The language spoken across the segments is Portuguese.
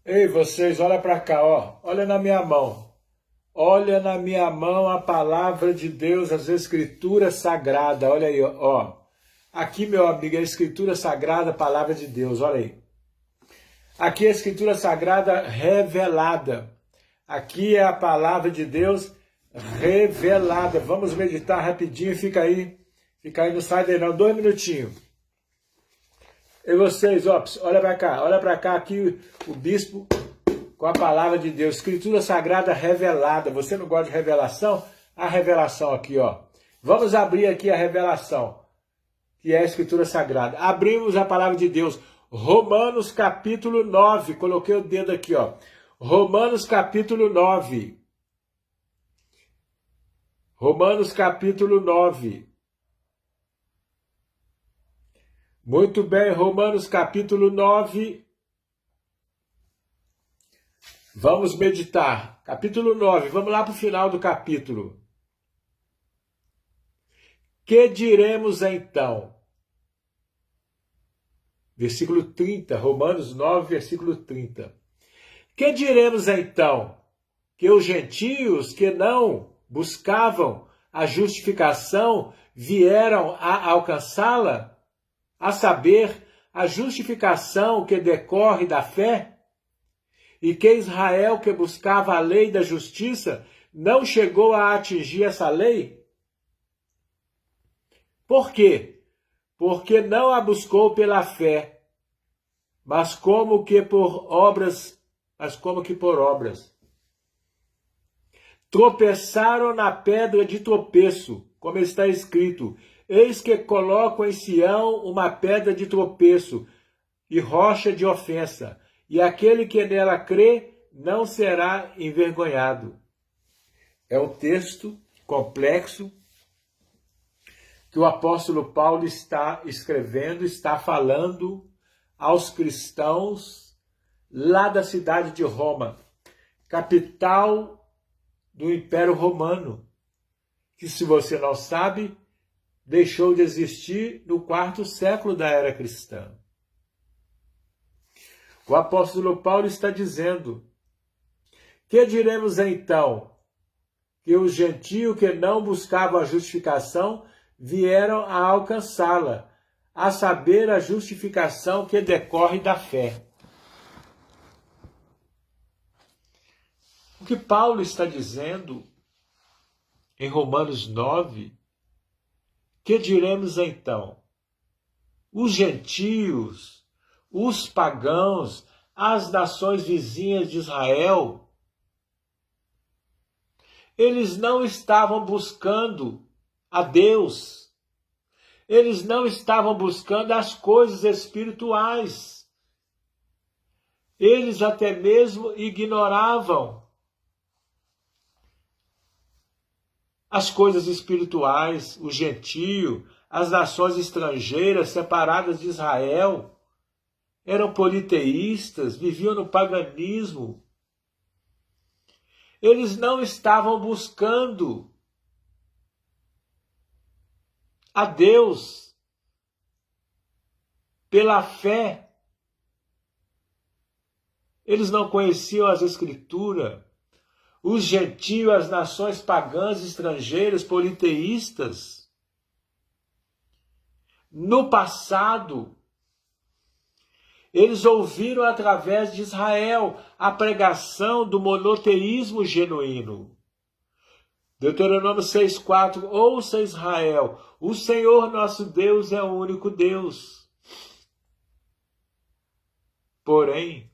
Ei, vocês, olha para cá, ó. Olha na minha mão. Olha na minha mão a palavra de Deus, as Escrituras Sagradas. Olha aí, ó. Aqui, meu amigo, é a Escritura Sagrada, a palavra de Deus. Olha aí. Aqui é a Escritura Sagrada revelada. Aqui é a palavra de Deus revelada. Vamos meditar rapidinho, fica aí. Fica aí, não sai daí não. 2 minutinhos. E vocês, ó, olha para cá, aqui o bispo com a palavra de Deus, Escritura Sagrada revelada. Você não gosta de revelação? A revelação aqui, ó. Vamos abrir aqui a revelação, que é a Escritura Sagrada. Abrimos a palavra de Deus, Romanos capítulo 9. Coloquei o dedo aqui, ó. Romanos capítulo 9. Romanos capítulo 9. Muito bem, Romanos capítulo 9. Vamos meditar. Capítulo 9, vamos lá para o final do capítulo. Que diremos então? Versículo 30, Romanos 9, versículo 30. Que diremos então? Que os gentios que não buscavam a justificação vieram a alcançá-la? A saber, a justificação que decorre da fé? E que Israel, que buscava a lei da justiça, não chegou a atingir essa lei? Por quê? Porque não a buscou pela fé, mas como que por obras. Tropeçaram na pedra de tropeço, como está escrito: eis que coloco em Sião uma pedra de tropeço e rocha de ofensa, e aquele que nela crê não será envergonhado. É um texto complexo que o apóstolo Paulo está escrevendo, está falando aos cristãos lá da cidade de Roma, capital do Império Romano, que, se você não sabe, deixou de existir no 4º século da era cristã. O apóstolo Paulo está dizendo: que diremos então? Que os gentios que não buscavam a justificação vieram a alcançá-la, a saber, a justificação que decorre da fé. O que Paulo está dizendo em Romanos 9, que diremos então? Os gentios, os pagãos, as nações vizinhas de Israel, eles não estavam buscando a Deus, eles não estavam buscando as coisas espirituais, eles até mesmo ignoravam as coisas espirituais, o gentio, as nações estrangeiras separadas de Israel, eram politeístas, viviam no paganismo. Eles não estavam buscando a Deus pela fé. Eles não conheciam as Escrituras. Os gentios, as nações pagãs, estrangeiras, politeístas, no passado, eles ouviram através de Israel a pregação do monoteísmo genuíno. Deuteronômio 6,4, ouça Israel, o Senhor nosso Deus é o único Deus. Porém,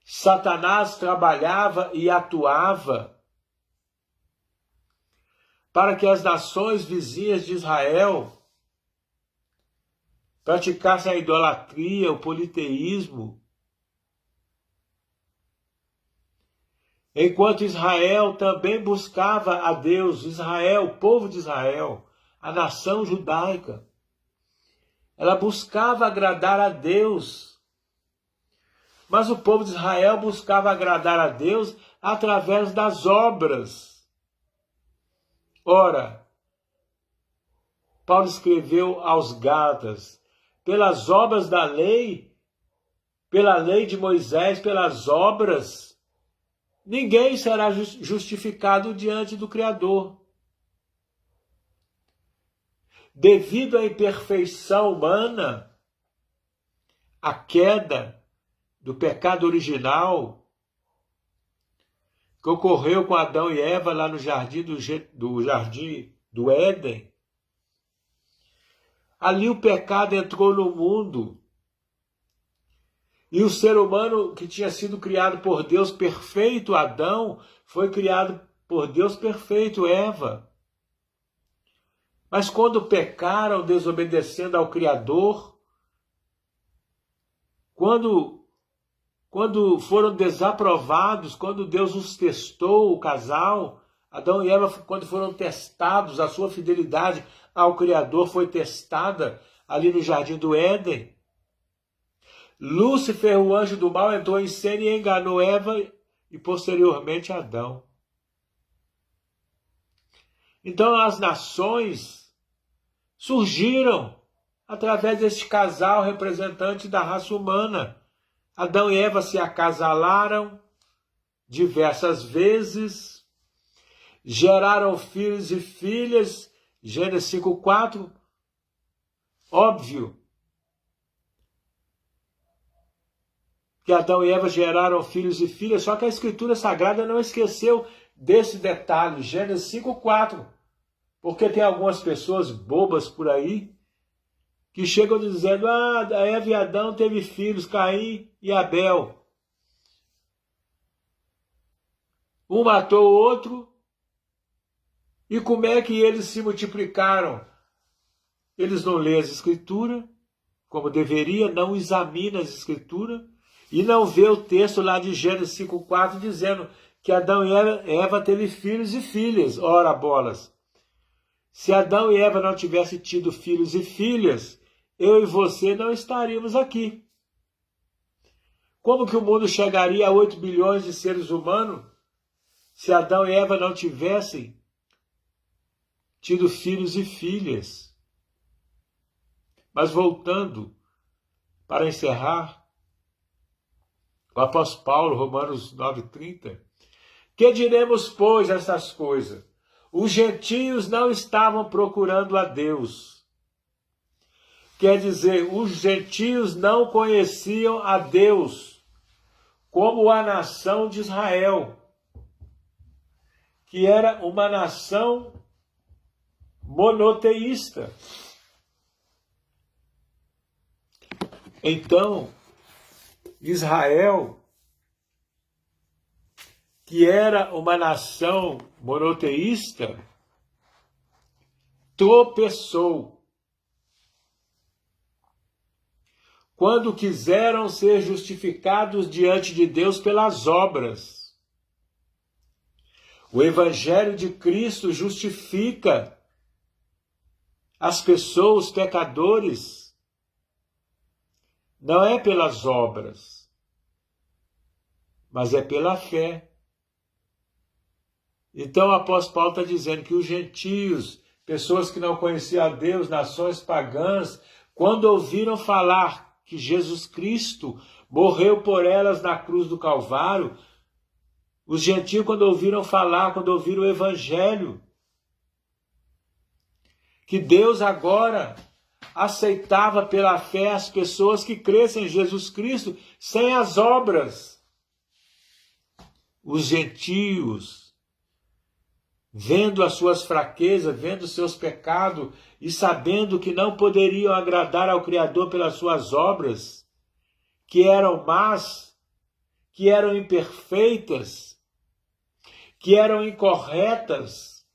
Satanás trabalhava e atuava para que as nações vizinhas de Israel praticassem a idolatria, o politeísmo, enquanto Israel também buscava a Deus. Israel, o povo de Israel, a nação judaica, ela buscava agradar a Deus. Mas o povo de Israel buscava agradar a Deus através das obras. Ora, Paulo escreveu aos Gálatas: pelas obras da lei, pela lei de Moisés, pelas obras, ninguém será justificado diante do Criador. Devido à imperfeição humana, a queda do pecado original que ocorreu com Adão e Eva lá no jardim do Éden, ali o pecado entrou no mundo e o ser humano que tinha sido criado por Deus perfeito, Adão, foi criado por Deus perfeito, Eva. Mas quando pecaram, desobedecendo ao Criador, quando foram desaprovados, quando Deus os testou, o casal, Adão e Eva, quando foram testados, a sua fidelidade ao Criador foi testada ali no jardim do Éden. Lúcifer, o anjo do mal, entrou em cena e enganou Eva e posteriormente Adão. Então as nações surgiram através deste casal representante da raça humana. Adão e Eva se acasalaram diversas vezes, geraram filhos e filhas, Gênesis 5:4, óbvio que Adão e Eva geraram filhos e filhas, só que a Escritura Sagrada não esqueceu desse detalhe, Gênesis 5:4, porque tem algumas pessoas bobas por aí que chegam dizendo, Eva e Adão teve filhos, Caim e Abel. Um matou o outro, e como é que eles se multiplicaram? Eles não lêem as Escrituras, como deveria, não examinam as Escrituras, e não vê o texto lá de Gênesis 5:4 dizendo que Adão e Eva teve filhos e filhas. Ora, bolas! Se Adão e Eva não tivessem tido filhos e filhas, eu e você não estaríamos aqui. Como que o mundo chegaria a 8 bilhões de seres humanos se Adão e Eva não tivessem tido filhos e filhas? Mas voltando, para encerrar, o apóstolo Paulo, Romanos 9:30, que diremos, pois, essas coisas? Os gentios não estavam procurando a Deus. Quer dizer, os gentios não conheciam a Deus como a nação de Israel, que era uma nação monoteísta. Então, Israel, que era uma nação monoteísta, tropeçou quando quiseram ser justificados diante de Deus pelas obras. O Evangelho de Cristo justifica as pessoas, os pecadores, não é pelas obras, mas é pela fé. Então o apóstolo Paulo está dizendo que os gentios, pessoas que não conheciam a Deus, nações pagãs, quando ouviram falar que Jesus Cristo morreu por elas na cruz do Calvário, os gentios, quando ouviram falar, quando ouviram o Evangelho, que Deus agora aceitava pela fé as pessoas que crescem em Jesus Cristo sem as obras. Os gentios, vendo as suas fraquezas, vendo os seus pecados e sabendo que não poderiam agradar ao Criador pelas suas obras, que eram más, que eram imperfeitas, que eram incorretas,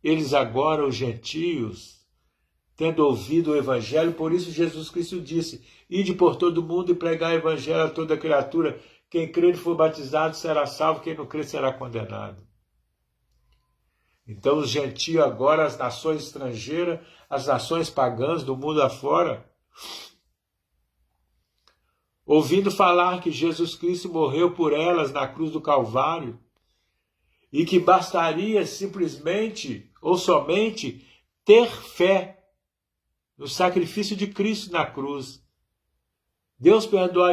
eles agora, os gentios, tendo ouvido o Evangelho, por isso Jesus Cristo disse, ide por todo mundo e pregar o Evangelho a toda criatura, quem crer e for batizado será salvo, quem não crer será condenado. Então os gentios agora, as nações estrangeiras, as nações pagãs do mundo afora, ouvindo falar que Jesus Cristo morreu por elas na cruz do Calvário, e que bastaria simplesmente ou somente ter fé no sacrifício de Cristo na cruz, Deus perdoa